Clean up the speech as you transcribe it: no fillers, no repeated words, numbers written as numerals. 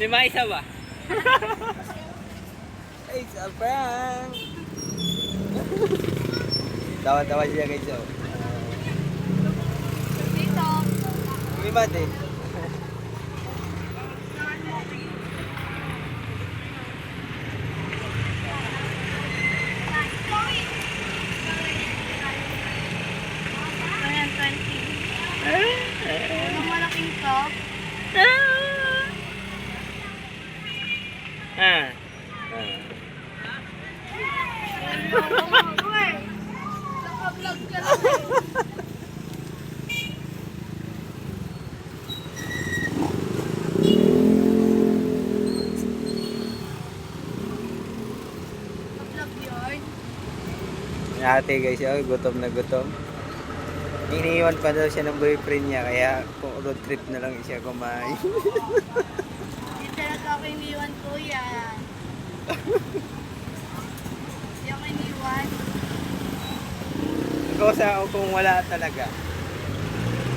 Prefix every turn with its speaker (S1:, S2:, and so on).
S1: Lima isa ba?
S2: It's a prank! Tawa-tawa siya guys. Oh.
S3: Dito.
S2: Lumibat eh.
S3: Ayan, 20. Ang malaking to.
S1: Ah.
S3: Naka-vlog ka lang eh. Naka-vlog yun.
S2: Ate guys, oh, gutom na gutom. Iniiwan pa daw siya ng boyfriend niya, kaya kung road trip na lang siya kumain.
S3: Hindi talaga ako iniwan, kuya. Hindi ako iniwan.
S2: Ikaw sa kung wala talaga.